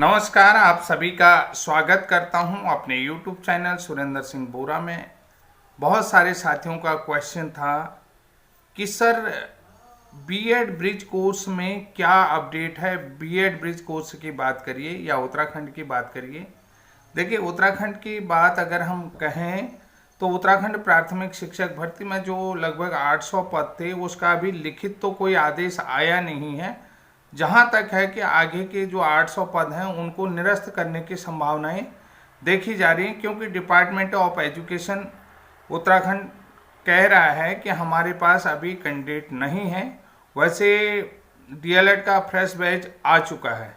नमस्कार, आप सभी का स्वागत करता हूं अपने YouTube चैनल सुरेंद्र सिंह बोरा में। बहुत सारे साथियों का क्वेश्चन था कि सर बीएड ब्रिज कोर्स में क्या अपडेट है। बीएड ब्रिज कोर्स की बात करिए या उत्तराखंड की बात करिए। देखिए, उत्तराखंड की बात अगर हम कहें तो उत्तराखंड प्राथमिक शिक्षक भर्ती में जो लगभग 800 पद थे उसका अभी लिखित तो कोई आदेश आया नहीं है। जहां तक है कि आगे के जो 800 पद हैं उनको निरस्त करने की संभावनाएं देखी जा रही हैं, क्योंकि डिपार्टमेंट ऑफ एजुकेशन उत्तराखंड कह रहा है कि हमारे पास अभी कैंडिडेट नहीं है। वैसे डीएलएड का फ्रेश बैच आ चुका है,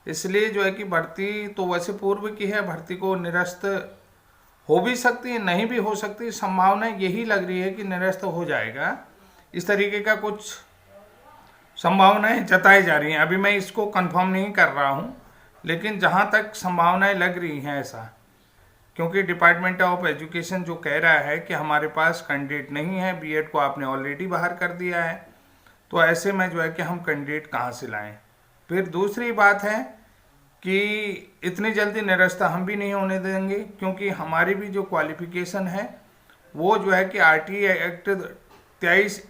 इसलिए जो है कि भर्ती तो वैसे पूर्व की है, भर्ती को निरस्त हो भी सकती है, नहीं भी हो सकती। संभावना यही लग रही है कि निरस्त हो जाएगा। इस तरीके का कुछ संभावनाएं जताई जा रही हैं। अभी मैं इसको कंफर्म नहीं कर रहा हूं, लेकिन जहां तक संभावनाएं लग रही हैं ऐसा, क्योंकि डिपार्टमेंट ऑफ एजुकेशन जो कह रहा है कि हमारे पास कैंडिडेट नहीं है, बीएड को आपने ऑलरेडी बाहर कर दिया है, तो ऐसे में जो है कि हम कैंडिडेट कहाँ से लाएं। फिर दूसरी बात है कि इतनी जल्दी निरस्त हम भी नहीं होने देंगे, क्योंकि हमारी भी जो क्वालिफिकेशन है वो जो है कि आरटीई एक्ट 23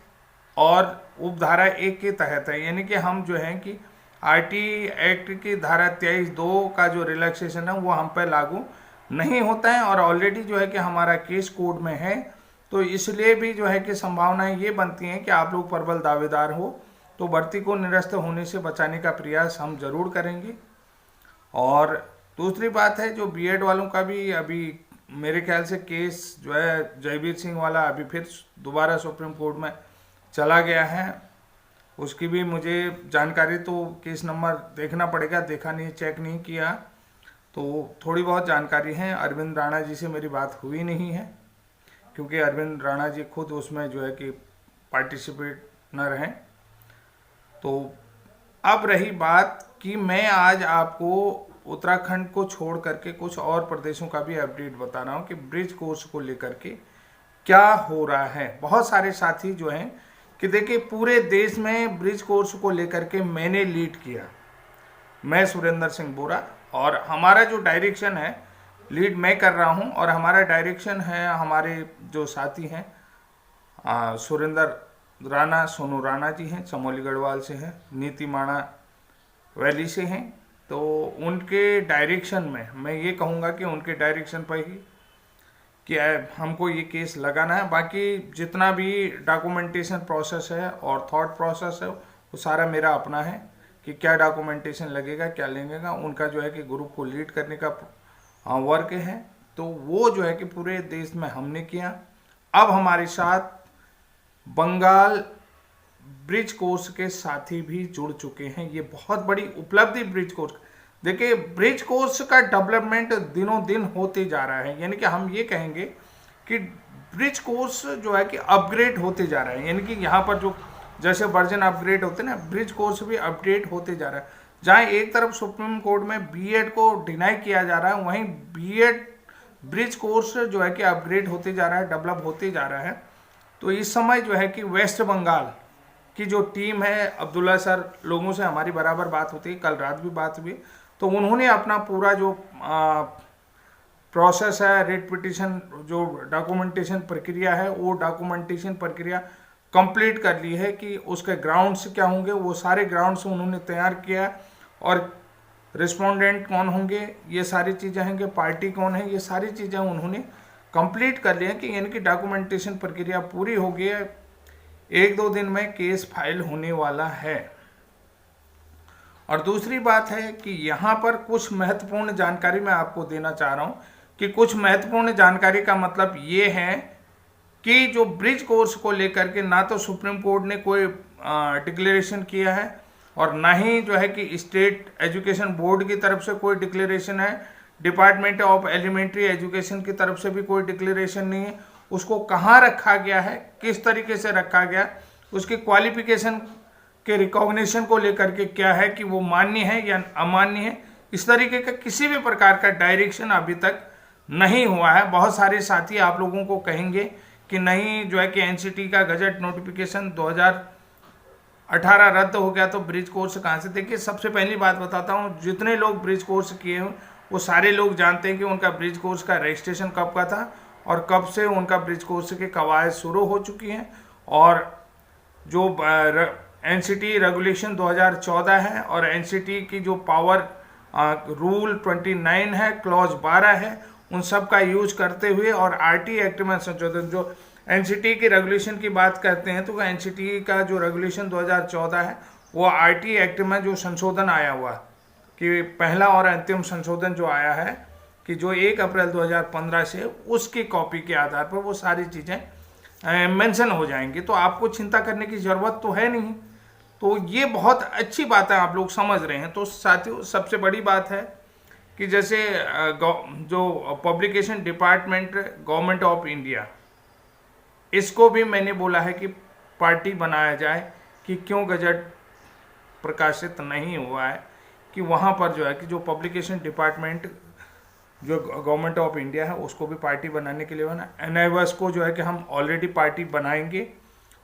और उपधारा 1 के तहत है। यानी कि हम जो है कि आरटीई एक्ट की धारा 23(2) का जो रिलैक्सेशन है वो हम पर लागू नहीं होता है, और ऑलरेडी जो है कि हमारा केस कोड में है। तो इसलिए भी जो है कि संभावनाएं ये बनती हैं कि आप लोग प्रबल दावेदार हो तो भर्ती को निरस्त होने से बचाने का प्रयास हम जरूर करेंगे। और दूसरी बात है, जो बीएड वालों का भी अभी मेरे ख्याल से केस जो है जयवीर सिंह वाला अभी फिर दोबारा सुप्रीम कोर्ट में चला गया है। उसकी भी मुझे जानकारी, तो केस नंबर देखना पड़ेगा, देखा नहीं, चेक नहीं किया, तो थोड़ी बहुत जानकारी है। अरविंद राणा जी से मेरी बात हुई नहीं है, क्योंकि अरविंद राणा जी खुद उसमें जो है कि पार्टिसिपेटर हैं। तो अब रही बात कि मैं आज आपको उत्तराखंड को छोड़ करके कुछ और प्रदेशों का भी अपडेट बता रहा हूँ कि ब्रिज कोर्स को लेकर के क्या हो रहा है। बहुत सारे साथी जो हैं कि देखिए, पूरे देश में ब्रिज कोर्स को लेकर के मैंने लीड किया, मैं सुरेंद्र सिंह बोरा, और हमारा जो डायरेक्शन है लीड मैं कर रहा हूं, और हमारा डायरेक्शन है, हमारे जो साथी हैं सुरेंद्र राणा, सोनू राणा जी हैं, चमोली गढ़वाल से हैं, नीति माणा वैली से हैं। तो उनके डायरेक्शन में मैं ये कहूँगा कि उनके डायरेक्शन पर ही कि हमको ये केस लगाना है। बाकी जितना भी डॉक्यूमेंटेशन प्रोसेस है और थॉट प्रोसेस है वो सारा मेरा अपना है, कि क्या डॉक्यूमेंटेशन लगेगा, क्या लगेगा। उनका जो है कि ग्रुप को लीड करने का वर्क है, तो वो जो है कि पूरे देश में हमने किया। अब हमारे साथ बंगाल ब्रिज कोर्स के साथी भी जुड़ चुके हैं। ये बहुत बड़ी उपलब्धि ब्रिज कोर्स। देखिए, ब्रिज कोर्स का डेवलपमेंट दिनों दिन होते जा रहा है, यानी कि हम ये कहेंगे कि ब्रिज कोर्स जो है कि अपग्रेड होते जा रहा है। यानी कि यहाँ पर जो जैसे वर्जन अपग्रेड होते हैं ना, ब्रिज कोर्स भी अपडेट होते जा रहा है। जहाँ एक तरफ सुप्रीम कोर्ट में बीएड को डिनाई किया जा रहा है, वहीं बीएड ब्रिज कोर्स जो है कि अपग्रेड होते जा रहा है, डेवलप होते जा रहा है। तो इस समय जो है कि वेस्ट बंगाल की जो टीम है, अब्दुल्ला सर लोगों से हमारी बराबर बात होती है, कल रात भी बात हुई, तो उन्होंने अपना पूरा जो प्रोसेस है, रेट पिटिशन जो डॉक्यूमेंटेशन प्रक्रिया है, वो डॉक्यूमेंटेशन प्रक्रिया कंप्लीट कर ली है कि उसके ग्राउंड्स क्या होंगे, वो सारे ग्राउंड्स उन्होंने तैयार किया, और रिस्पोंडेंट कौन होंगे, ये सारी चीज़ें होंगे, पार्टी कौन है, ये सारी चीज़ें उन्होंने कंप्लीट कर ली है। कि यानी कि डॉक्यूमेंटेशन प्रक्रिया पूरी हो गई है। 1-2 दिन में केस फाइल होने वाला है। और दूसरी बात है कि यहाँ पर कुछ महत्वपूर्ण जानकारी मैं आपको देना चाह रहा हूँ, कि कुछ महत्वपूर्ण जानकारी का मतलब ये है कि जो ब्रिज कोर्स को लेकर के ना तो सुप्रीम कोर्ट ने कोई डिक्लेरेशन किया है, और ना ही जो है कि स्टेट एजुकेशन बोर्ड की तरफ से कोई डिक्लेरेशन है, डिपार्टमेंट ऑफ एलिमेंट्री एजुकेशन की तरफ से भी कोई डिक्लेरेशन नहीं है। उसको कहाँ रखा गया है, किस तरीके से रखा गया, उसकी क्वालिफिकेशन के रिकॉग्निशन को लेकर के क्या है कि वो मान्य है या अमान्य है, इस तरीके का किसी भी प्रकार का डायरेक्शन अभी तक नहीं हुआ है। बहुत सारे साथी आप लोगों को कहेंगे कि नहीं, जो है कि एनसीटी का गजट नोटिफिकेशन 18 रद्द हो गया तो ब्रिज कोर्स कहाँ से? देखिए, सबसे पहली बात बताता हूँ, जितने लोग ब्रिज कोर्स किए हैं वो सारे लोग जानते हैं कि उनका ब्रिज कोर्स का रजिस्ट्रेशन कब का था और कब से उनका ब्रिज कोर्स की कवायद शुरू हो चुकी हैं। और जो एनसीटी रेगुलेशन 2014 है और एनसीटी की जो पावर रूल 29 है, क्लॉज 12 है, उन सब का यूज करते हुए और आरटी एक्ट में संशोधन, जो एनसीटी की रेगुलेशन की बात करते हैं तो एनसीटी का जो रेगुलेशन 2014 है वो आरटी एक्ट में जो संशोधन आया हुआ कि पहला और अंतिम संशोधन जो आया है कि जो 1 अप्रैल 2015 से उसकी कॉपी के आधार पर वो सारी चीज़ें मेंशन हो जाएंगी, तो आपको चिंता करने की ज़रूरत तो है नहीं। तो ये बहुत अच्छी बात है, आप लोग समझ रहे हैं। तो साथियों, सबसे बड़ी बात है कि जैसे जो publication department government of India, इसको भी मैंने बोला है कि पार्टी बनाया जाए कि क्यों गजट प्रकाशित नहीं हुआ है, कि वहाँ पर जो है कि जो पब्लिकेशन डिपार्टमेंट जो गवर्नमेंट ऑफ इंडिया है उसको भी पार्टी बनाने के लिए बना। एनआईओएस को जो है कि हम ऑलरेडी पार्टी बनाएंगे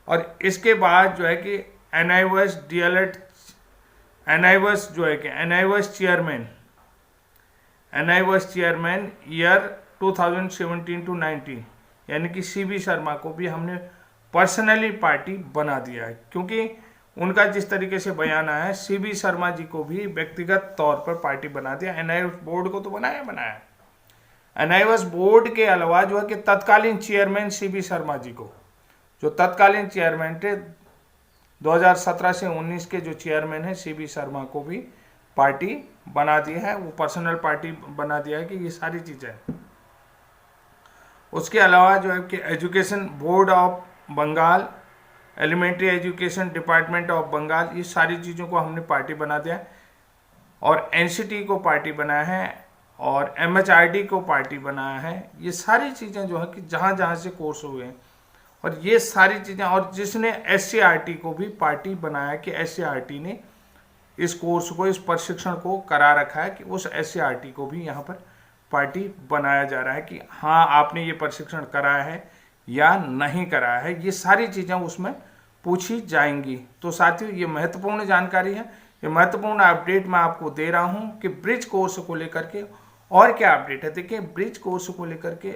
और इसके बाद जो है कि एनआईओएस डीएलएड, एनआईओएस जो है कि एनआईओएस चेयरमैन ईयर 2017 to 19 यानी कि सीबी शर्मा को भी हमने पर्सनली पार्टी बना दिया है, क्योंकि उनका जिस तरीके से बयान आया है, सीबी शर्मा जी को भी व्यक्तिगत तौर पर पार्टी बना दिया। एनआईओएस बोर्ड को तो बनाया। एनआईओएस बोर्ड के अलावा जो है कि तत्कालीन चेयरमैन सीबी शर्मा जी को, जो तत्कालीन चेयरमैन थे 2017 से 19 के जो चेयरमैन है सीबी शर्मा को भी पार्टी बना दी है, वो पर्सनल पार्टी बना दिया है कि ये सारी चीज़ें। उसके अलावा जो है कि education board of Bengal, elementary education department of Bengal, ये सारी चीज़ों को हमने पार्टी बना दिया है और एनसीटी को पार्टी बनाया है और एमएचआरडी को पार्टी बनाया है। ये सारी चीज़ें जो है कि जहाँ से कोर्स हुए हैं और ये सारी चीज़ें, और जिसने एससीईआरटी को भी पार्टी बनाया कि एससीईआरटी ने इस कोर्स को, इस प्रशिक्षण को करा रखा है कि उस एससीईआरटी को भी यहाँ पर पार्टी बनाया जा रहा है कि हाँ आपने ये प्रशिक्षण कराया है या नहीं कराया है, ये सारी चीज़ें उसमें पूछी जाएंगी। तो साथियों, ये महत्वपूर्ण जानकारी है, ये महत्वपूर्ण अपडेट मैं आपको दे रहा हूँ कि ब्रिज कोर्स को लेकर के और क्या अपडेट है। देखिए, ब्रिज कोर्स को लेकर के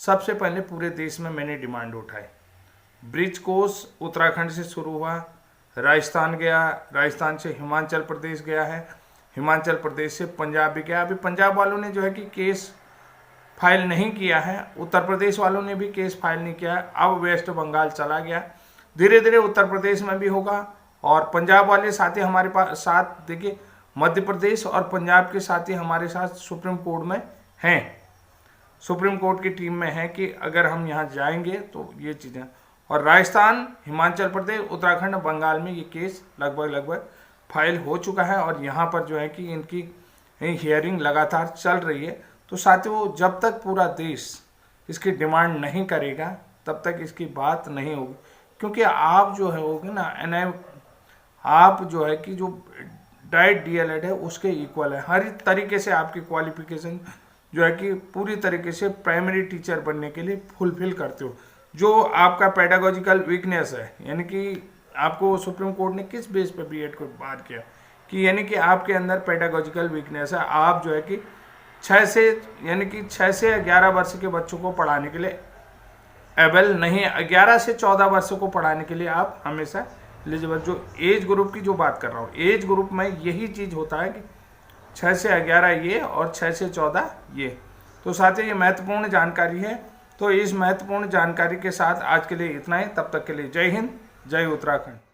सबसे पहले पूरे देश में मैंने डिमांड उठाई। ब्रिज कोर्स उत्तराखंड से शुरू हुआ, राजस्थान गया, राजस्थान से हिमाचल प्रदेश गया है, हिमाचल प्रदेश से पंजाब भी गया। अभी पंजाब वालों ने जो है कि केस फाइल नहीं किया है, उत्तर प्रदेश वालों ने भी केस फाइल नहीं किया है, अब वेस्ट बंगाल चला गया। धीरे धीरे उत्तर प्रदेश में भी होगा और पंजाब वाले साथी हमारे पास साथ, देखिए मध्य प्रदेश और पंजाब के साथी हमारे साथ सुप्रीम कोर्ट में हैं, सुप्रीम कोर्ट की टीम में है कि अगर हम यहाँ जाएंगे तो ये चीज़ें। और राजस्थान, हिमाचल प्रदेश, उत्तराखंड, बंगाल में ये केस लगभग फाइल हो चुका है और यहाँ पर जो है कि इनकी हियरिंग लगातार चल रही है। तो साथियों, जब तक पूरा देश इसकी डिमांड नहीं करेगा तब तक इसकी बात नहीं होगी, क्योंकि आप जो है होगे ना, आप जो है कि जो डाइट डीएलएड है उसके इक्वल है, हर तरीके से आपकी क्वालिफिकेशन जो है कि पूरी तरीके से प्राइमरी टीचर बनने के लिए फुलफिल करते हो। जो आपका पेडागोजिकल वीकनेस है, यानी कि आपको सुप्रीम कोर्ट ने किस बेस पे बीएड को बात किया कि यानी कि आपके अंदर पेडागोजिकल वीकनेस है, आप जो है कि 6 से 11 वर्ष के बच्चों को पढ़ाने के लिए एबल नहीं, 11 से 14 वर्षों को पढ़ाने के लिए आप हमेशा एलिजिबल। जो एज ग्रुप की जो बात कर रहा हूँ, एज ग्रुप में यही चीज़ होता है कि 6 से 11 ये और 6 से 14 ये। तो साथियों, ये महत्वपूर्ण जानकारी है। तो इस महत्वपूर्ण जानकारी के साथ आज के लिए इतना ही। तब तक के लिए जय हिंद, जय उत्तराखंड।